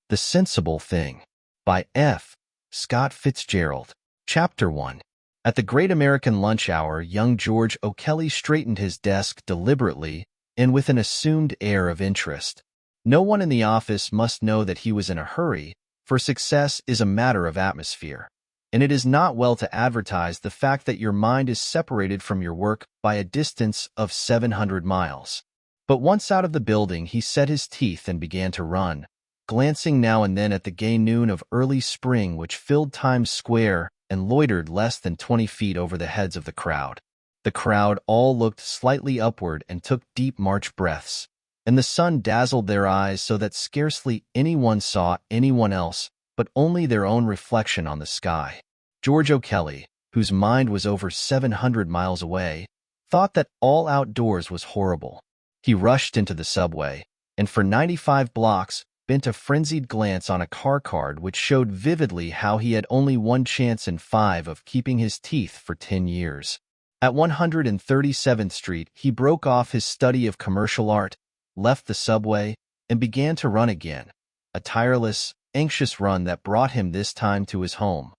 The Sensible Thing by F. Scott Fitzgerald. Chapter 1. At the great American lunch hour, young George O'Kelly straightened his desk deliberately and with an assumed air of interest. No one in the office must know that he was in a hurry, for success is a matter of atmosphere, and it is not well to advertise the fact that your mind is separated from your work by a distance of 700 miles. But once out of the building, he set his teeth and began to run, glancing now and then at the gay noon of early spring which filled Times Square and loitered less than 20 feet over the heads of the crowd. The crowd all looked slightly upward and took deep March breaths, and the sun dazzled their eyes so that scarcely anyone saw anyone else but only their own reflection on the sky. George O'Kelly, whose mind was over 700 miles away, thought that all outdoors was horrible. He rushed into the subway, and for 95 blocks bent a frenzied glance on a car card which showed vividly how he had only one chance in 5 of keeping his teeth for 10 years. At 137th Street, he broke off his study of commercial art, left the subway, and began to run again, a tireless, anxious run that brought him this time to his home.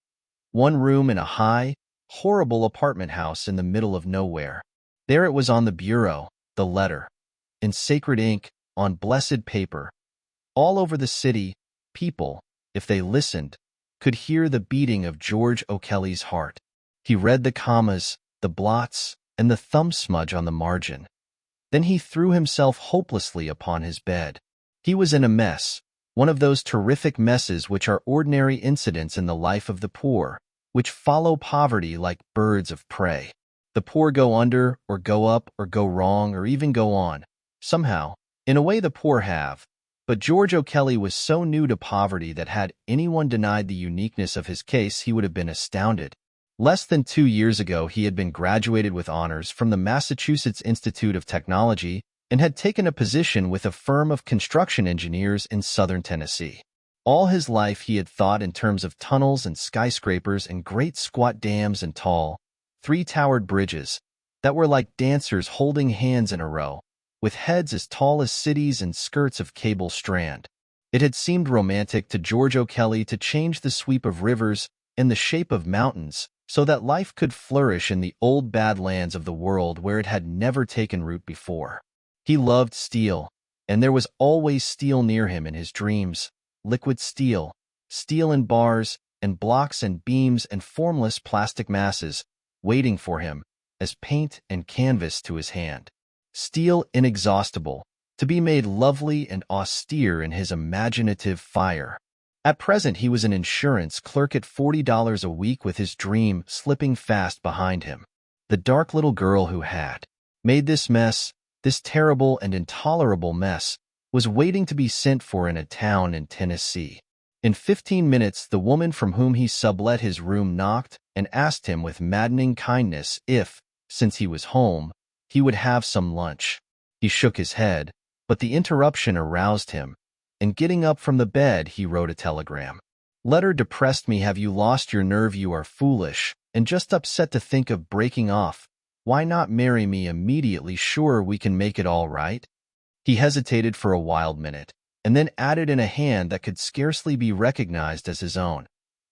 One room in a high, horrible apartment house in the middle of nowhere. There it was on the bureau, the letter, in sacred ink, on blessed paper. All over the city, people, if they listened, could hear the beating of George O'Kelly's heart. He read the commas, the blots, and the thumb smudge on the margin. Then he threw himself hopelessly upon his bed. He was in a mess, one of those terrific messes which are ordinary incidents in the life of the poor, which follow poverty like birds of prey. The poor go under, or go up, or go wrong, or even go on. Somehow, in a way the poor have. But George O'Kelly was so new to poverty that had anyone denied the uniqueness of his case, he would have been astounded. Less than 2 years ago, he had been graduated with honors from the Massachusetts Institute of Technology and had taken a position with a firm of construction engineers in southern Tennessee. All his life he had thought in terms of tunnels and skyscrapers and great squat dams and tall, three-towered bridges that were like dancers holding hands in a row, with heads as tall as cities and skirts of cable strand. It had seemed romantic to George O'Kelly to change the sweep of rivers and the shape of mountains so that life could flourish in the old bad lands of the world where it had never taken root before. He loved steel, and there was always steel near him in his dreams, liquid steel, steel in bars and blocks and beams and formless plastic masses, waiting for him as paint and canvas to his hand. Steel inexhaustible, to be made lovely and austere in his imaginative fire. At present he was an insurance clerk at $40 a week with his dream slipping fast behind him. The dark little girl who had made this mess, this terrible and intolerable mess, was waiting to be sent for in a town in Tennessee. In 15 minutes the woman from whom he sublet his room knocked and asked him with maddening kindness if, since he was home, he would have some lunch. He shook his head, but the interruption aroused him, and getting up from the bed he wrote a telegram. "Letter depressed me. Have you lost your nerve? You are foolish, and just upset to think of breaking off. Why not marry me immediately? Sure, we can make it all right." He hesitated for a wild minute, and then added in a hand that could scarcely be recognized as his own,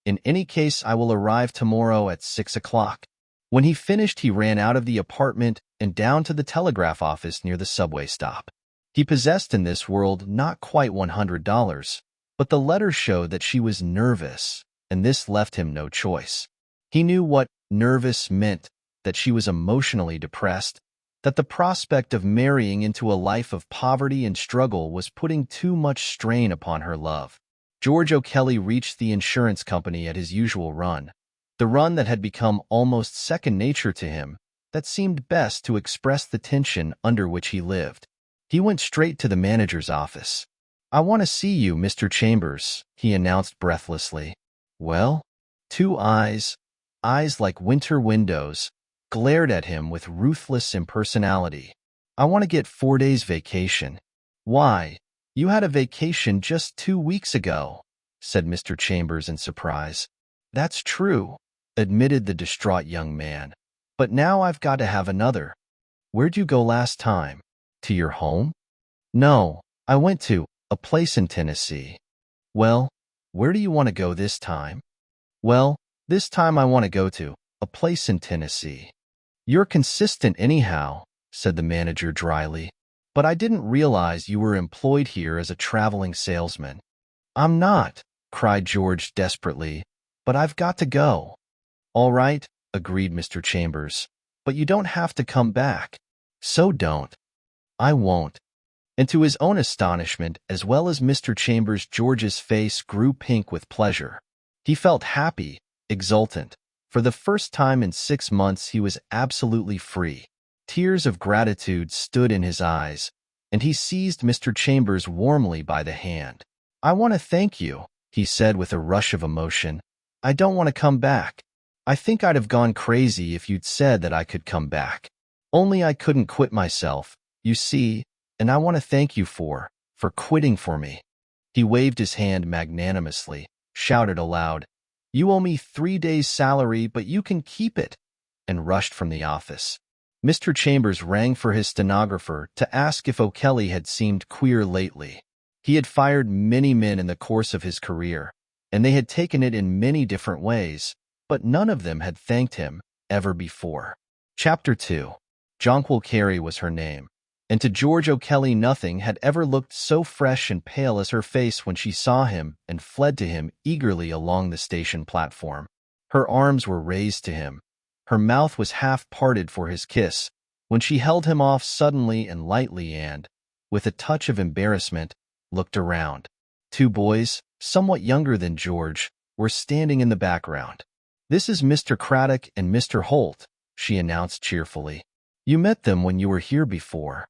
"In any case, I will arrive tomorrow at 6 o'clock. When he finished, he ran out of the apartment and down to the telegraph office near the subway stop. He possessed in this world not quite $100, but the letter showed that she was nervous, and this left him no choice. He knew what nervous meant, that she was emotionally depressed, that the prospect of marrying into a life of poverty and struggle was putting too much strain upon her love. George O'Kelly reached the insurance company at his usual run, the run that had become almost second nature to him, that seemed best to express the tension under which he lived. He went straight to the manager's office. "I want to see you, Mr. Chambers," he announced breathlessly. Well, 2 eyes like winter windows, glared at him with ruthless impersonality. "I want to get 4 days vacation." "Why, you had a vacation just 2 weeks ago," said Mr. Chambers in surprise. "That's true," admitted the distraught young man. "But now I've got to have another." "Where'd you go last time? To your home?" "No, I went to a place in Tennessee." Well, where do you want to go this time? Well, this time I want to go to a place in Tennessee. You're consistent anyhow, said the manager dryly. But I didn't realize you were employed here as a traveling salesman. I'm not, cried George desperately, but I've got to go. All right, agreed Mr. Chambers, but you don't have to come back. So don't. I won't. And to his own astonishment, as well as Mr. Chambers, George's face grew pink with pleasure. He felt happy, exultant. For the first time in 6 months, he was absolutely free. Tears of gratitude stood in his eyes, and he seized Mr. Chambers warmly by the hand. I want to thank you, he said with a rush of emotion. I don't want to come back. I think I'd have gone crazy if you'd said that I could come back. Only I couldn't quit myself, you see, and I want to thank you for quitting for me. He waved his hand magnanimously, shouted aloud, You owe me 3 days' salary, but you can keep it, and rushed from the office. Mr. Chambers rang for his stenographer to ask if O'Kelly had seemed queer lately. He had fired many men in the course of his career, and they had taken it in many different ways, but none of them had thanked him ever before. Chapter 2. Jonquil Cary was her name, and to George O'Kelly nothing had ever looked so fresh and pale as her face when she saw him and fled to him eagerly along the station platform. Her arms were raised to him. Her mouth was half parted for his kiss, when she held him off suddenly and lightly and, with a touch of embarrassment, looked around. 2 boys, somewhat younger than George, were standing in the background. This is Mr. Craddock and Mr. Holt, she announced cheerfully. You met them when you were here before.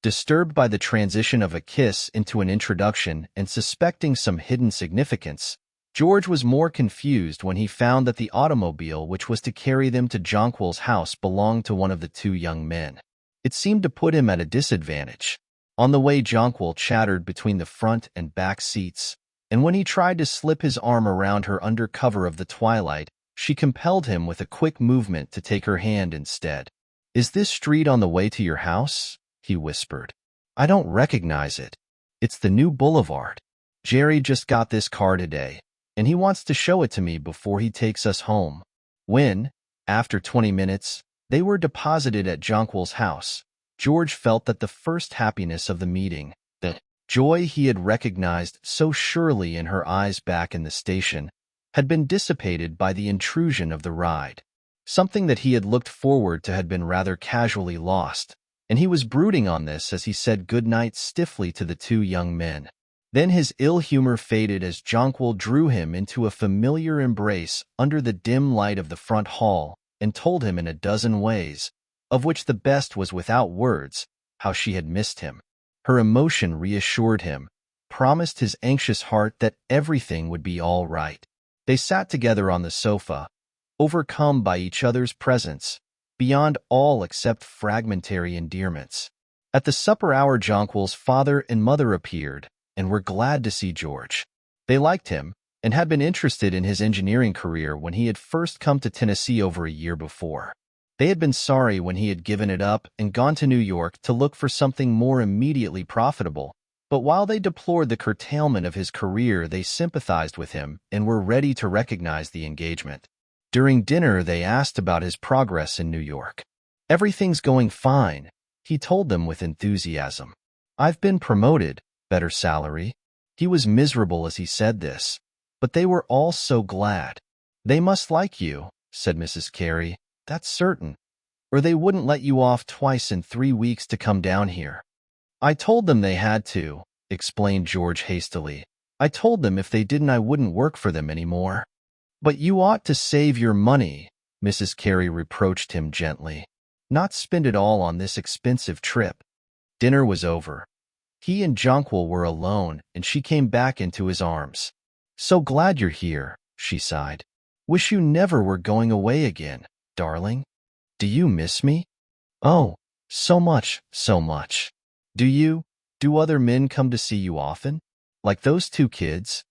Disturbed by the transition of a kiss into an introduction and suspecting some hidden significance, George was more confused when he found that the automobile which was to carry them to Jonquil's house belonged to one of the 2 young men. It seemed to put him at a disadvantage. On the way, Jonquil chattered between the front and back seats, and when he tried to slip his arm around her under cover of the twilight, she compelled him with a quick movement to take her hand instead. Is this street on the way to your house? He whispered. I don't recognize it. It's the new boulevard. Jerry just got this car today, and he wants to show it to me before he takes us home. When, after 20 minutes, they were deposited at Jonquil's house, George felt that the first happiness of the meeting, that joy he had recognized so surely in her eyes back in the station, had been dissipated by the intrusion of the ride. Something that he had looked forward to had been rather casually lost, and he was brooding on this as he said good night stiffly to the 2 young men. Then his ill humor faded as Jonquil drew him into a familiar embrace under the dim light of the front hall and told him in a dozen ways, of which the best was without words, how she had missed him. Her emotion reassured him, promised his anxious heart that everything would be all right. They sat together on the sofa, overcome by each other's presence, beyond all except fragmentary endearments. At the supper hour, Jonquil's father and mother appeared, and were glad to see George. They liked him, and had been interested in his engineering career when he had first come to Tennessee over a year before. They had been sorry when he had given it up and gone to New York to look for something more immediately profitable, but while they deplored the curtailment of his career, they sympathized with him and were ready to recognize the engagement. During dinner, they asked about his progress in New York. Everything's going fine, he told them with enthusiasm. I've been promoted, better salary. He was miserable as he said this, but they were all so glad. They must like you, said Mrs. Cary. That's certain, or they wouldn't let you off twice in 3 weeks to come down here. I told them they had to, explained George hastily. I told them if they didn't, I wouldn't work for them anymore. But you ought to save your money, Mrs. Cary reproached him gently. Not spend it all on this expensive trip. Dinner was over. He and Jonquil were alone, and she came back into his arms. So glad you're here, she sighed. Wish you never were going away again, darling. Do you miss me? Oh, so much, so much. Do other men come to see you often? Like those 2 kids?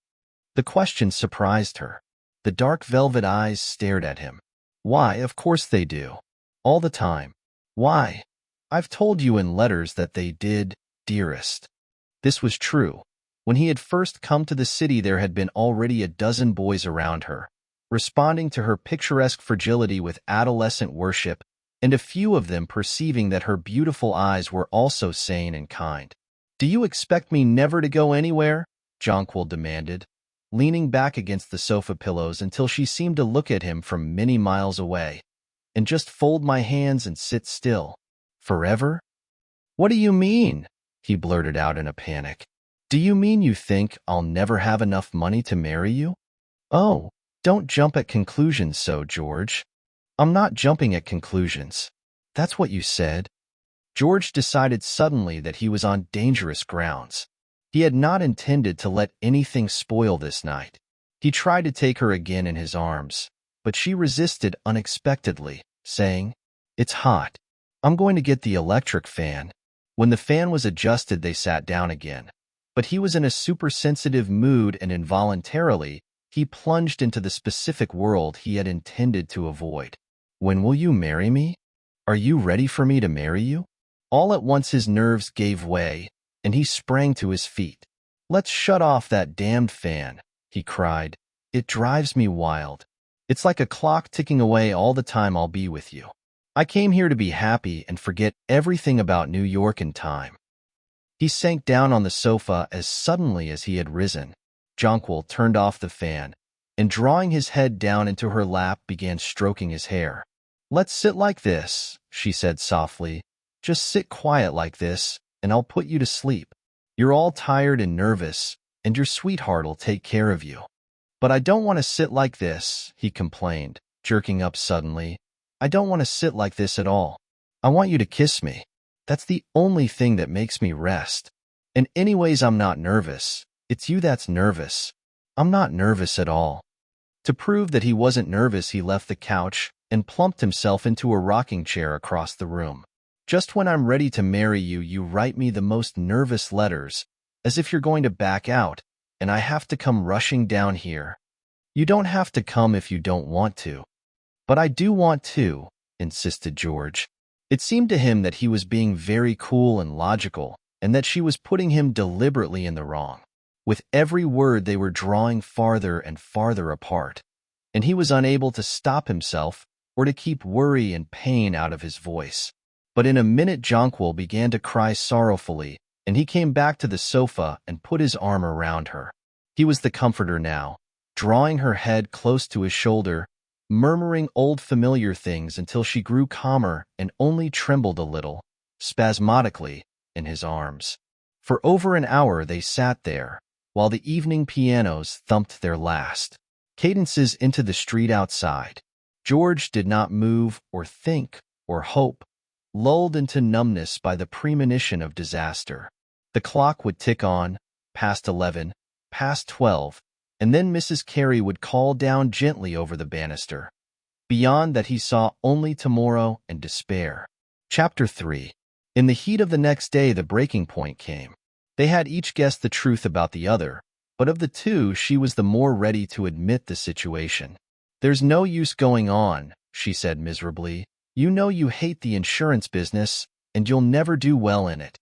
The question surprised her. The dark velvet eyes stared at him. Why, of course they do. All the time. Why? I've told you in letters that they did, dearest. This was true. When he had first come to the city, there had been already a dozen boys around her, responding to her picturesque fragility with adolescent worship, and a few of them perceiving that her beautiful eyes were also sane and kind. "Do you expect me never to go anywhere?" Jonquil demanded, leaning back against the sofa pillows until she seemed to look at him from many miles away. "And just fold my hands and sit still? Forever?" "What do you mean?" he blurted out in a panic. "Do you mean you think I'll never have enough money to marry you?" "Oh, don't jump at conclusions so, George." "I'm not jumping at conclusions." "That's what you said." George decided suddenly that he was on dangerous grounds. He had not intended to let anything spoil this night. He tried to take her again in his arms, but she resisted unexpectedly, saying, "It's hot. I'm going to get the electric fan." When the fan was adjusted, they sat down again. But he was in a supersensitive mood, and involuntarily, he plunged into the specific world he had intended to avoid. "When will you marry me? Are you ready for me to marry you?" All at once his nerves gave way, and he sprang to his feet. "Let's shut off that damned fan," he cried. "It drives me wild. It's like a clock ticking away all the time I'll be with you. I came here to be happy and forget everything about New York and time." He sank down on the sofa as suddenly as he had risen. Jonquil turned off the fan, and drawing his head down into her lap, began stroking his hair. "Let's sit like this," she said softly. "Just sit quiet like this, and I'll put you to sleep. You're all tired and nervous, and your sweetheart'll take care of you." "But I don't want to sit like this," he complained, jerking up suddenly. "I don't want to sit like this at all. I want you to kiss me. That's the only thing that makes me rest. And anyways, I'm not nervous. It's you that's nervous. I'm not nervous at all." To prove that he wasn't nervous, he left the couch and plumped himself into a rocking chair across the room. "Just when I'm ready to marry you, you write me the most nervous letters, as if you're going to back out, and I have to come rushing down here." "You don't have to come if you don't want to." "But I do want to," insisted George. It seemed to him that he was being very cool and logical, and that she was putting him deliberately in the wrong. With every word, they were drawing farther and farther apart, and he was unable to stop himself or to keep worry and pain out of his voice. But in a minute, Jonquil began to cry sorrowfully, and he came back to the sofa and put his arm around her. He was the comforter now, drawing her head close to his shoulder, murmuring old familiar things until she grew calmer and only trembled a little, spasmodically, in his arms. For over an hour they sat there, while the evening pianos thumped their last cadences into the street outside. George did not move or think or hope, lulled into numbness by the premonition of disaster. The clock would tick on, past 11, past 12, and then Mrs. Cary would call down gently over the banister. Beyond that he saw only tomorrow and despair. Chapter 3. In the heat of the next day, the breaking point came. They had each guessed the truth about the other, but of the two, she was the more ready to admit the situation. "There's no use going on," she said miserably. "You know you hate the insurance business, and you'll never do well in it."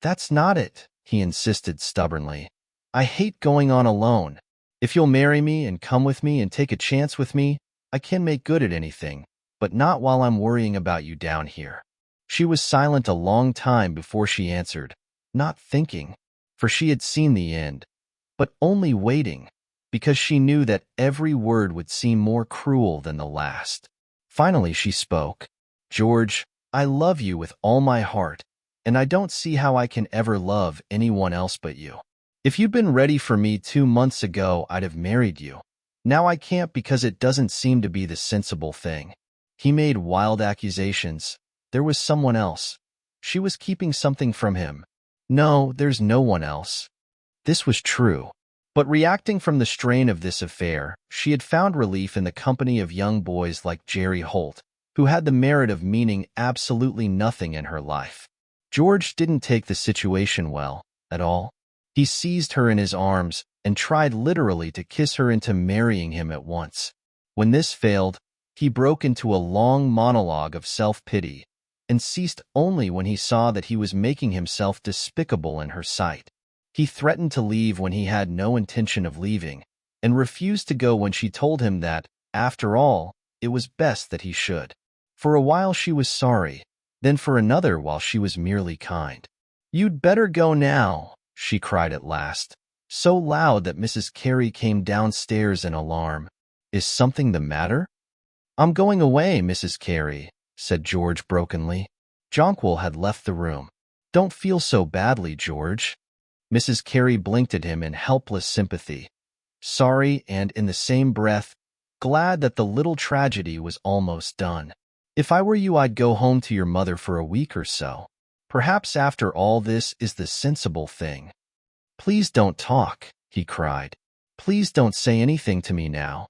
"That's not it," he insisted stubbornly. "I hate going on alone. If you'll marry me and come with me and take a chance with me, I can make good at anything, but not while I'm worrying about you down here." She was silent a long time before she answered, not thinking, for she had seen the end, but only waiting, because she knew that every word would seem more cruel than the last. Finally she spoke. "George, I love you with all my heart, and I don't see how I can ever love anyone else but you. If you'd been ready for me 2 months ago, I'd have married you. Now I can't because it doesn't seem to be the sensible thing." He made wild accusations. There was someone else. She was keeping something from him. "No, there's no one else." This was true. But reacting from the strain of this affair, she had found relief in the company of young boys like Jerry Holt, who had the merit of meaning absolutely nothing in her life. George didn't take the situation well, at all. He seized her in his arms and tried literally to kiss her into marrying him at once. When this failed, he broke into a long monologue of self-pity, and ceased only when he saw that he was making himself despicable in her sight. He threatened to leave when he had no intention of leaving, and refused to go when she told him that, after all, it was best that he should. For a while she was sorry, then for another while she was merely kind. "You'd better go now," she cried at last, so loud that Mrs. Cary came downstairs in alarm. "Is something the matter?" "I'm going away, Mrs. Cary," said George brokenly. Jonquil had left the room. "Don't feel so badly, George." Mrs. Cary blinked at him in helpless sympathy. Sorry and, in the same breath, glad that the little tragedy was almost done. "If I were you, I'd go home to your mother for a week or so. Perhaps after all this is the sensible thing." "Please don't talk," he cried. "Please don't say anything to me now."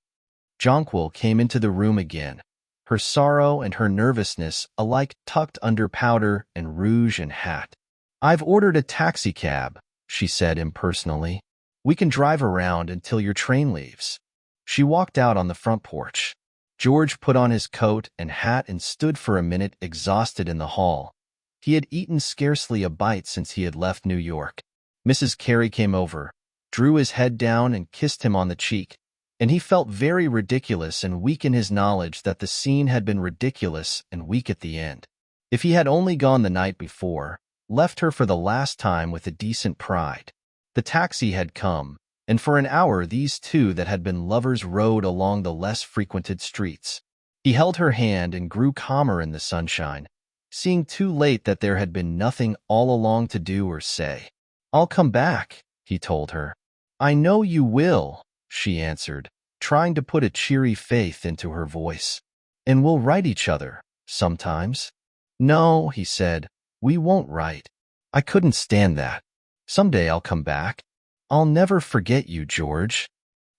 Jonquil came into the room again, her sorrow and her nervousness alike tucked under powder and rouge and hat. "I've ordered a taxicab," she said impersonally. "We can drive around until your train leaves." She walked out on the front porch. George put on his coat and hat and stood for a minute exhausted in the hall. He had eaten scarcely a bite since he had left New York. Mrs. Cary came over, drew his head down and kissed him on the cheek, and he felt very ridiculous and weak in his knowledge that the scene had been ridiculous and weak at the end. If he had only gone the night before, left her for the last time with a decent pride. The taxi had come, and for an hour these two that had been lovers rode along the less frequented streets. He held her hand and grew calmer in the sunshine, seeing too late that there had been nothing all along to do or say. "I'll come back," he told her. "I know you will," she answered, trying to put a cheery faith into her voice. "And we'll write each other, sometimes." "No," he said, "we won't write. I couldn't stand that. Someday I'll come back. I'll never forget you, George."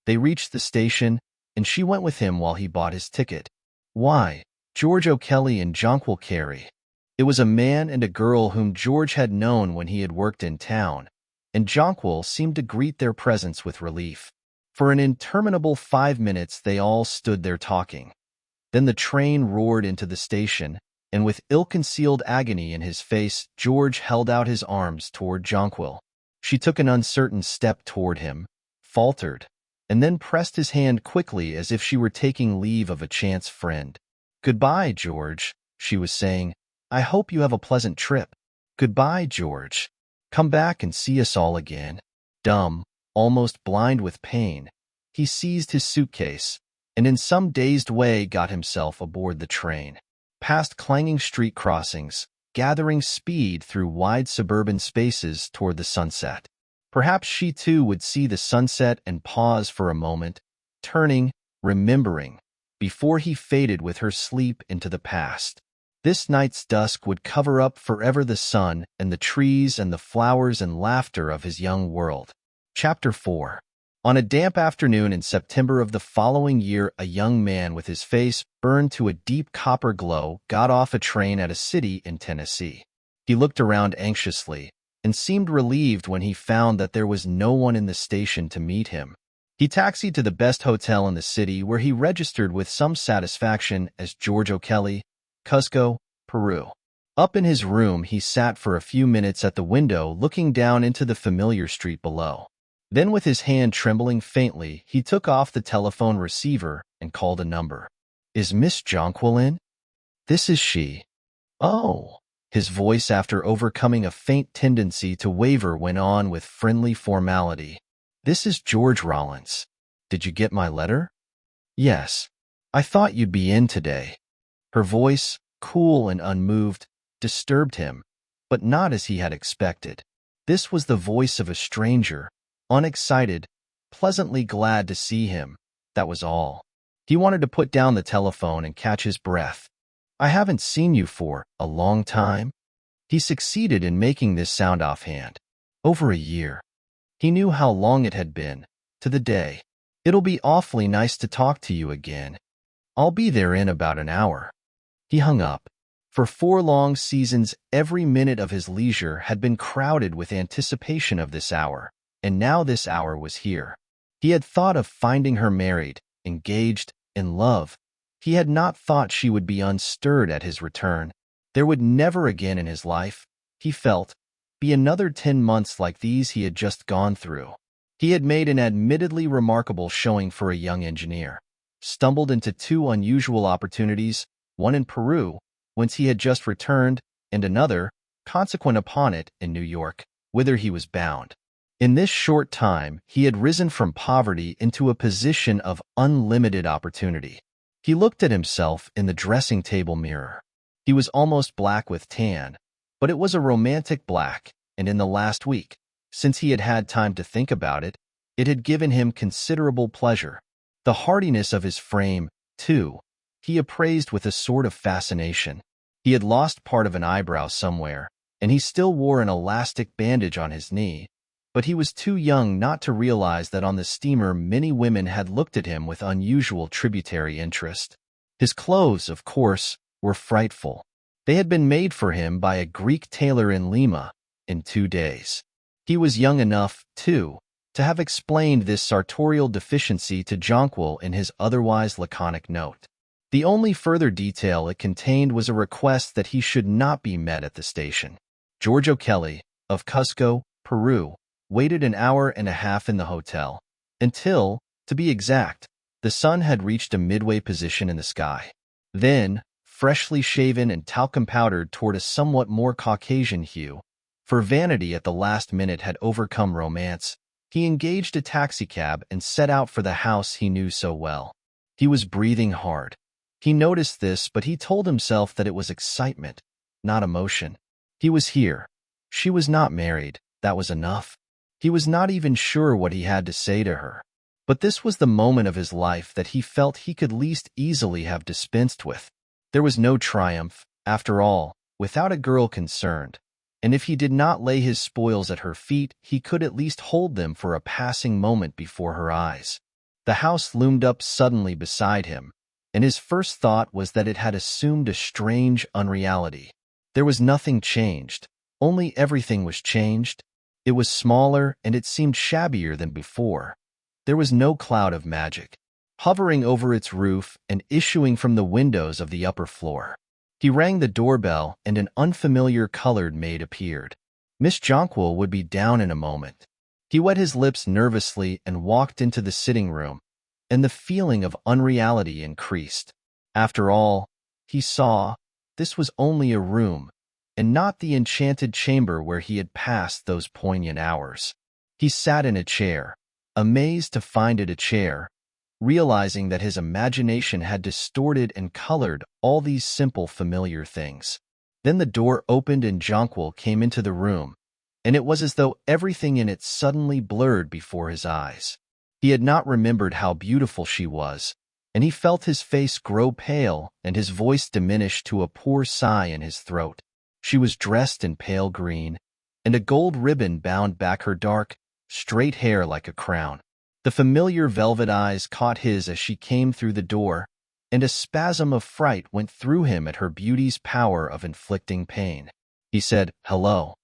They reached the station, and she went with him while he bought his ticket. Why, George O'Kelly and Jonquil Cary. It was a man and a girl whom George had known when he had worked in town, and Jonquil seemed to greet their presence with relief. For an interminable 5 minutes they all stood there talking. Then the train roared into the station, and with ill-concealed agony in his face, George held out his arms toward Jonquil. She took an uncertain step toward him, faltered, and then pressed his hand quickly as if she were taking leave of a chance friend. "Goodbye, George," she was saying. "I hope you have a pleasant trip. Goodbye, George. Come back and see us all again." Dumb, almost blind with pain, he seized his suitcase, and in some dazed way got himself aboard the train. Past clanging street crossings, gathering speed through wide suburban spaces toward the sunset. Perhaps she too would see the sunset and pause for a moment, turning, remembering, before he faded with her sleep into the past. This night's dusk would cover up forever the sun and the trees and the flowers and laughter of his young world. Chapter 4. On a damp afternoon in September of the following year, a young man with his face burned to a deep copper glow got off a train at a city in Tennessee. He looked around anxiously and seemed relieved when he found that there was no one in the station to meet him. He taxied to the best hotel in the city, where he registered with some satisfaction as George O'Kelly, Cusco, Peru. Up in his room, he sat for a few minutes at the window looking down into the familiar street below. Then, with his hand trembling faintly, he took off the telephone receiver and called a number. "Is Miss Jonquil in?" "This is she." "Oh." His voice, after overcoming a faint tendency to waver, went on with friendly formality. "This is George Rollins. Did you get my letter?" "Yes. I thought you'd be in today." Her voice, cool and unmoved, disturbed him, but not as he had expected. This was the voice of a stranger, unexcited, pleasantly glad to see him, that was all. He wanted to put down the telephone and catch his breath. "I haven't seen you for a long time." He succeeded in making this sound offhand. "Over a year." He knew how long it had been, to the day. "It'll be awfully nice to talk to you again. I'll be there in about an hour." He hung up. For 4 long seasons, every minute of his leisure had been crowded with anticipation of this hour, and now this hour was here. He had thought of finding her married, engaged, in love. He had not thought she would be unstirred at his return. There would never again in his life, he felt, be another 10 months like these he had just gone through. He had made an admittedly remarkable showing for a young engineer, stumbled into 2 unusual opportunities, one in Peru, whence he had just returned, and another, consequent upon it, in New York, whither he was bound. In this short time, he had risen from poverty into a position of unlimited opportunity. He looked at himself in the dressing-table mirror. He was almost black with tan, but it was a romantic black, and in the last week, since he had had time to think about it, it had given him considerable pleasure. The hardiness of his frame, too, he appraised with a sort of fascination. He had lost part of an eyebrow somewhere, and he still wore an elastic bandage on his knee, but he was too young not to realize that on the steamer many women had looked at him with unusual tributary interest. His clothes, of course, were frightful. They had been made for him by a Greek tailor in Lima in 2 days. He was young enough, too, to have explained this sartorial deficiency to Jonquil in his otherwise laconic note. The only further detail it contained was a request that he should not be met at the station. George O'Kelly, of Cusco, Peru, waited an hour and a half in the hotel, until, to be exact, the sun had reached a midway position in the sky. Then, freshly shaven and talcum-powdered toward a somewhat more Caucasian hue, for vanity at the last minute had overcome romance, he engaged a taxicab and set out for the house he knew so well. He was breathing hard. He noticed this, but he told himself that it was excitement, not emotion. He was here. She was not married. That was enough. He was not even sure what he had to say to her. But this was the moment of his life that he felt he could least easily have dispensed with. There was no triumph, after all, without a girl concerned, and if he did not lay his spoils at her feet, he could at least hold them for a passing moment before her eyes. The house loomed up suddenly beside him, and his first thought was that it had assumed a strange unreality. There was nothing changed, only everything was changed. It was smaller, and it seemed shabbier than before. There was no cloud of magic, hovering over its roof and issuing from the windows of the upper floor. He rang the doorbell, and an unfamiliar colored maid appeared. Miss Jonquil would be down in a moment. He wet his lips nervously and walked into the sitting room, and the feeling of unreality increased. After all, he saw, this was only a room, and not the enchanted chamber where he had passed those poignant hours. He sat in a chair, amazed to find it a chair, realizing that his imagination had distorted and colored all these simple familiar things. Then the door opened and Jonquil came into the room, and it was as though everything in it suddenly blurred before his eyes. He had not remembered how beautiful she was, and he felt his face grow pale and his voice diminish to a poor sigh in his throat. She was dressed in pale green, and a gold ribbon bound back her dark, straight hair like a crown. The familiar velvet eyes caught his as she came through the door, and a spasm of fright went through him at her beauty's power of inflicting pain. He said, "Hello,"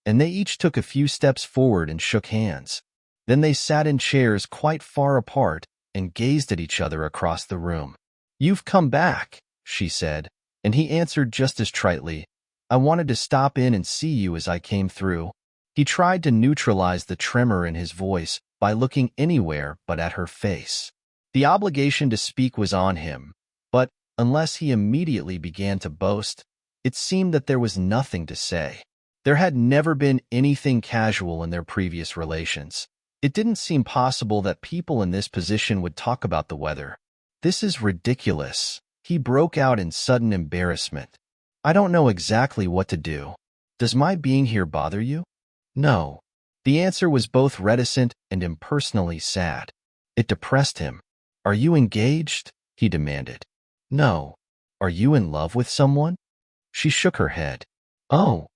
and they each took a few steps forward and shook hands. Then they sat in chairs quite far apart and gazed at each other across the room. "You've come back," she said, and he answered just as tritely, "I wanted to stop in and see you as I came through." He tried to neutralize the tremor in his voice by looking anywhere but at her face. The obligation to speak was on him, but, unless he immediately began to boast, it seemed that there was nothing to say. There had never been anything casual in their previous relations. It didn't seem possible that people in this position would talk about the weather. "This is ridiculous," he broke out in sudden embarrassment. "I don't know exactly what to do. Does my being here bother you?" "No." The answer was both reticent and impersonally sad. It depressed him. "Are you engaged?" he demanded. "No." "Are you in love with someone?" She shook her head. "Oh."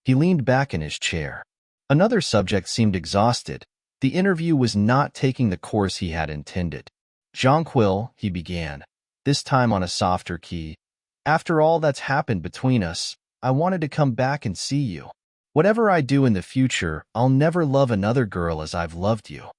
He leaned back in his chair. Another subject seemed exhausted. The interview was not taking the course he had intended. "Jonquil," he began, this time on a softer key, "after all that's happened between us, I wanted to come back and see you. Whatever I do in the future, I'll never love another girl as I've loved you."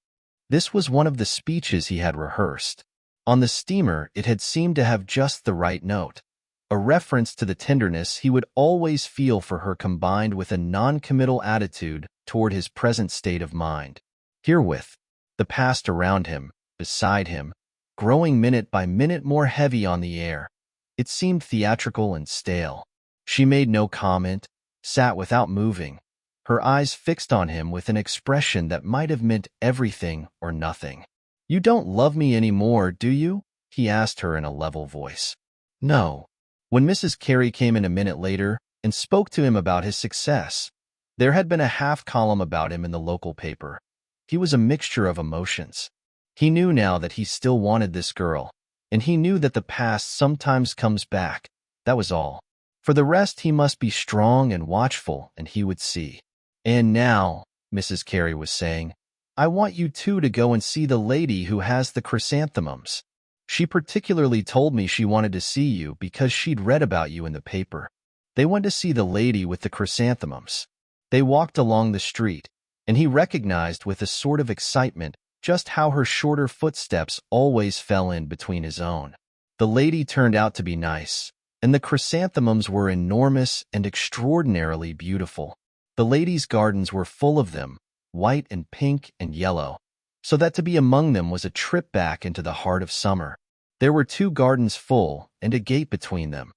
This was one of the speeches he had rehearsed. On the steamer, it had seemed to have just the right note. a reference to the tenderness he would always feel for her combined with a non-committal attitude toward his present state of mind. Herewith, the past around him, beside him, growing minute by minute more heavy on the air. It seemed theatrical and stale. She made no comment, sat without moving, her eyes fixed on him with an expression that might have meant everything or nothing. "You don't love me any more, do you?" he asked her in a level voice. "No." When Mrs. Cary came in a minute later and spoke to him about his success, there had been a half-column about him in the local paper. He was a mixture of emotions. He knew now that he still wanted this girl, and he knew that the past sometimes comes back. That was all. For the rest, he must be strong and watchful, and he would see. "And now," Mrs. Cary was saying, "I want you two to go and see the lady who has the chrysanthemums. She particularly told me she wanted to see you because she'd read about you in the paper." They went to see the lady with the chrysanthemums. They walked along the street, and he recognized with a sort of excitement just how her shorter footsteps always fell in between his own. The lady turned out to be nice, and the chrysanthemums were enormous and extraordinarily beautiful. The lady's gardens were full of them, white and pink and yellow, so that to be among them was a trip back into the heart of summer. There were 2 gardens full and a gate between them.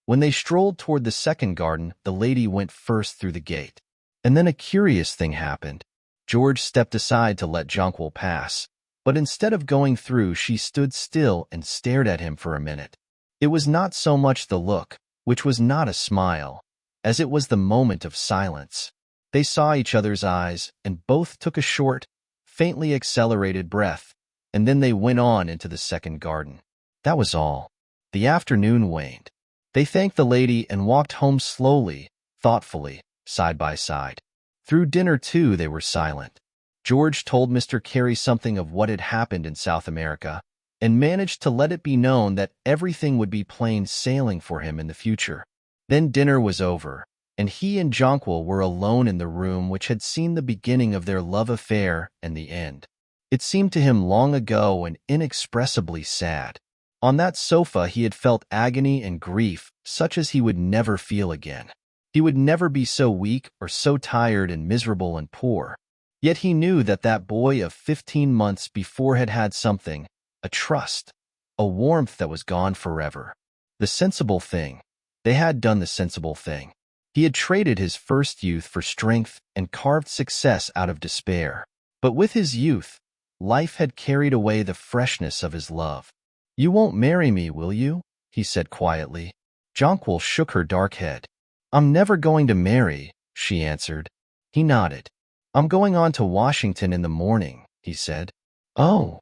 When they strolled toward the second garden, the lady went first through the gate. And then a curious thing happened. George stepped aside to let Jonquil pass, but instead of going through, she stood still and stared at him for a minute. It was not so much the look, which was not a smile, as it was the moment of silence. They saw each other's eyes, and both took a short, faintly accelerated breath, and then they went on into the second garden. That was all. The afternoon waned. They thanked the lady and walked home slowly, thoughtfully, side by side. Through dinner, too, they were silent. George told Mr. Cary something of what had happened in South America, and managed to let it be known that everything would be plain sailing for him in the future. Then dinner was over, and he and Jonquil were alone in the room which had seen the beginning of their love affair and the end. It seemed to him long ago and inexpressibly sad. On that sofa he had felt agony and grief such as he would never feel again. He would never be so weak or so tired and miserable and poor. Yet he knew that that boy of 15 months before had had something, a trust, a warmth that was gone forever. The sensible thing. They had done the sensible thing. He had traded his first youth for strength and carved success out of despair. But with his youth, life had carried away the freshness of his love. "You won't marry me, will you?" he said quietly. Jonquil shook her dark head. "I'm never going to marry," she answered. He nodded. "I'm going on to Washington in the morning," he said. "Oh,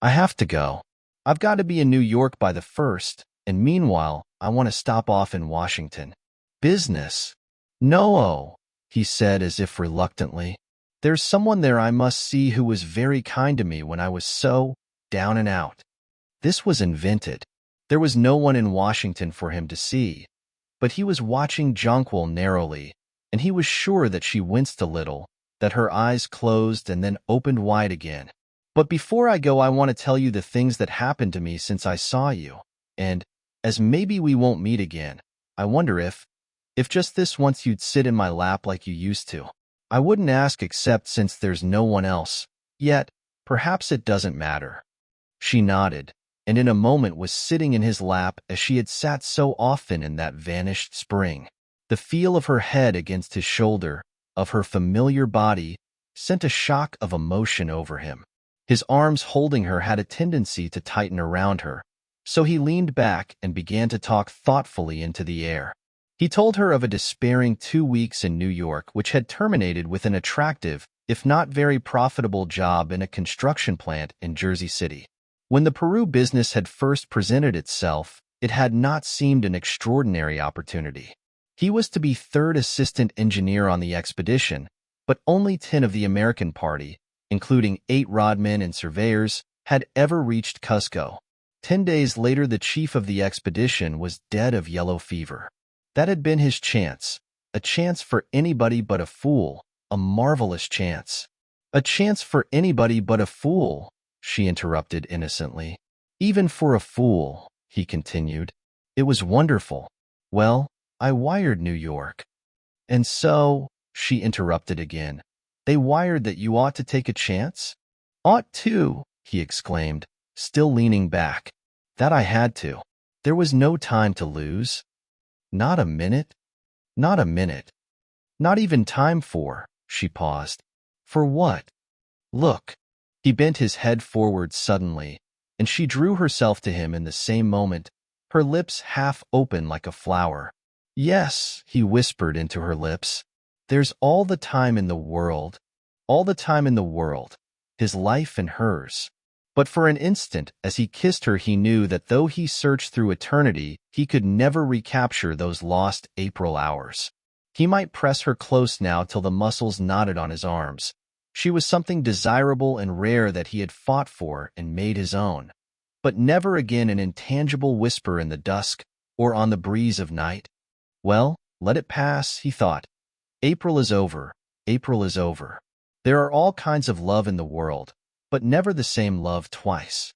I have to go. I've got to be in New York by the 1st, and meanwhile, I want to stop off in Washington." "Business?" "No," he said as if reluctantly. "There's someone there I must see who was very kind to me when I was so down and out." This was invented. There was no one in Washington for him to see, but he was watching Jonquil narrowly, and he was sure that she winced a little, that her eyes closed and then opened wide again. "But before I go, I want to tell you the things that happened to me since I saw you, and, as maybe we won't meet again, I wonder if just this once you'd sit in my lap like you used to. I wouldn't ask except since there's no one else. Yet, perhaps it doesn't matter." She nodded, and in a moment was sitting in his lap as she had sat so often in that vanished spring. The feel of her head against his shoulder, of her familiar body, sent a shock of emotion over him. His arms holding her had a tendency to tighten around her, so he leaned back and began to talk thoughtfully into the air. He told her of a despairing 2 weeks in New York which had terminated with an attractive, if not very profitable job in a construction plant in Jersey City. When the Peru business had first presented itself, it had not seemed an extraordinary opportunity. He was to be 3rd assistant engineer on the expedition, but only 10 of the American party, including 8 rodmen and surveyors, had ever reached Cusco. 10 days later, the chief of the expedition was dead of yellow fever. That had been his chance, a chance for anybody but a fool, a marvelous chance. "A chance for anybody but a fool," she interrupted innocently. "Even for a fool," he continued. It was wonderful. Well, I wired New York. And so, she interrupted again, they wired that you ought to take a chance? Ought to, he exclaimed, still leaning back. That I had to. There was no time to lose. Not a minute? Not a minute. Not even time for, she paused. For what? Look. He bent his head forward suddenly, and she drew herself to him in the same moment, her lips half open like a flower. Yes, he whispered into her lips. There's all the time in the world, all the time in the world, his life and hers. But for an instant, as he kissed her, he knew that though he searched through eternity, he could never recapture those lost April hours. He might press her close now till the muscles knotted on his arms. She was something desirable and rare that he had fought for and made his own. But never again an intangible whisper in the dusk or on the breeze of night. Well, let it pass, he thought. April is over. April is over. There are all kinds of love in the world, but never the same love twice.